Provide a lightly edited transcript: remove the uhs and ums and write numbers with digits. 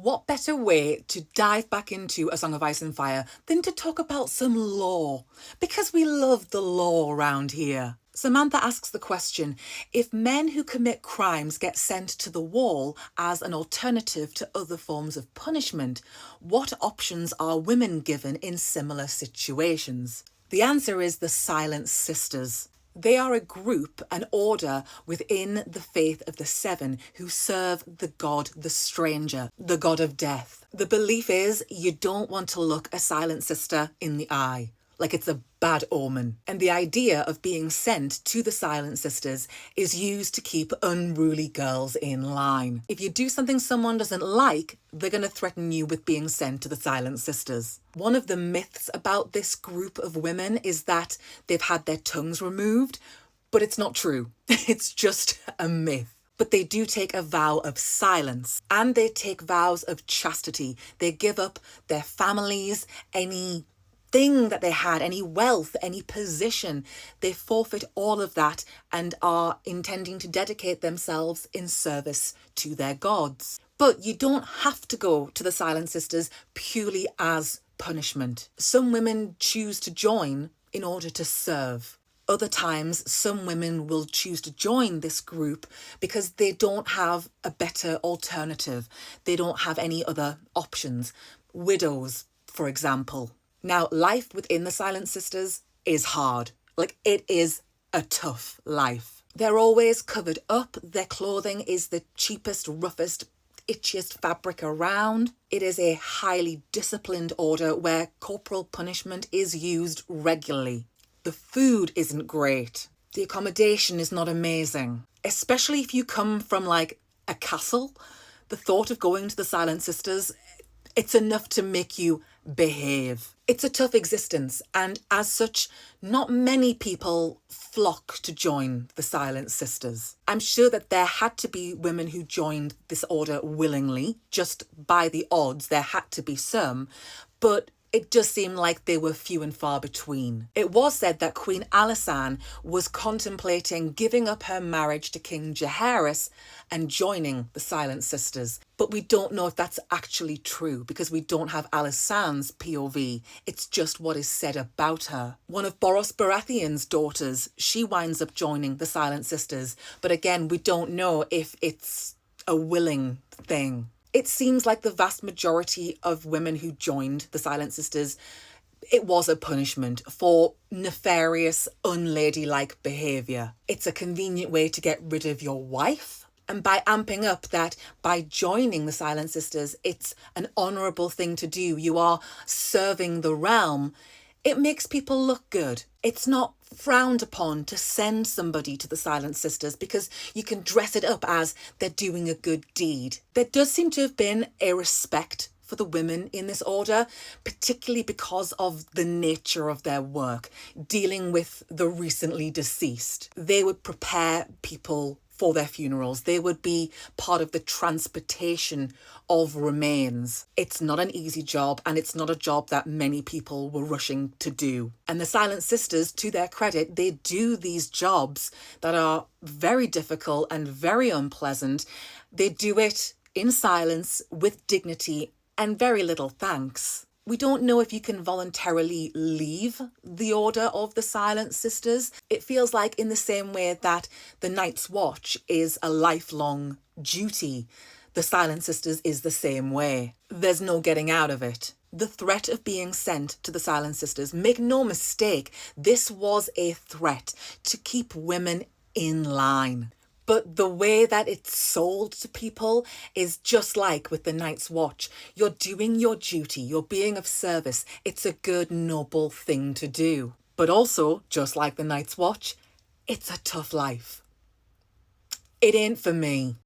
what better way to dive back into A Song of Ice and Fire than to talk about some law? Because we love the law around here. Samantha asks the question, if men who commit crimes get sent to the wall as an alternative to other forms of punishment, what options are women given in similar situations? The answer is the Silent Sisters. They are a group, an order within the faith of the Seven who serve the god, the stranger, the god of death. The belief is you don't want to look a Silent Sister in the eye, like it's a bad omen. And the idea of being sent to the Silent Sisters is used to keep unruly girls in line. If you do something someone doesn't like, they're going to threaten you with being sent to the Silent Sisters. One of the myths about this group of women is that they've had their tongues removed, but it's not true. It's just a myth. But they do take a vow of silence, and they take vows of chastity. They give up their families, any thing that they had, any wealth, any position. They forfeit all of that and are intending to dedicate themselves in service to their gods. But you don't have to go to the Silent Sisters purely as punishment. Some women choose to join in order to serve. Other times, some women will choose to join this group because they don't have a better alternative. They don't have any other options. Widows, for example. Now, life within the Silent Sisters is hard. Like, it is a tough life. They're always covered up. Their clothing is the cheapest, roughest, itchiest fabric around. It is a highly disciplined order where corporal punishment is used regularly. The food isn't great. The accommodation is not amazing. Especially if you come from like a castle. The thought of going to the Silent Sisters, it's enough to make you behave. It's a tough existence, and as such, not many people flock to join the Silent Sisters. I'm sure that there had to be women who joined this order willingly, just by the odds, there had to be some, but it does seem like they were few and far between. It was said that Queen Alisan was contemplating giving up her marriage to King Jaehaerys and joining the Silent Sisters. But we don't know if that's actually true because we don't have Alisan's POV. It's just what is said about her. One of Boros Baratheon's daughters, she winds up joining the Silent Sisters. But again, we don't know if it's a willing thing. It seems like the vast majority of women who joined the Silent Sisters, it was a punishment for nefarious, unladylike behaviour. It's a convenient way to get rid of your wife. And by amping up that by joining the Silent Sisters, it's an honourable thing to do. You are serving the realm. It makes people look good. It's not frowned upon to send somebody to the Silent Sisters because you can dress it up as they're doing a good deed. There does seem to have been a respect for the women in this order, particularly because of the nature of their work, dealing with the recently deceased. They would prepare people for their funerals. They would be part of the transportation of remains. It's not an easy job, and it's not a job that many people were rushing to do. And the Silent Sisters, to their credit, they do these jobs that are very difficult and very unpleasant. They do it in silence, with dignity, and very little thanks. We don't know if you can voluntarily leave the Order of the Silent Sisters. It feels like in the same way that the Night's Watch is a lifelong duty, the Silent Sisters is the same way. There's no getting out of it. The threat of being sent to the Silent Sisters, make no mistake, this was a threat to keep women in line. But the way that it's sold to people is just like with the Night's Watch. You're doing your duty, you're being of service. It's a good, noble thing to do. But also, just like the Night's Watch, it's a tough life. It ain't for me.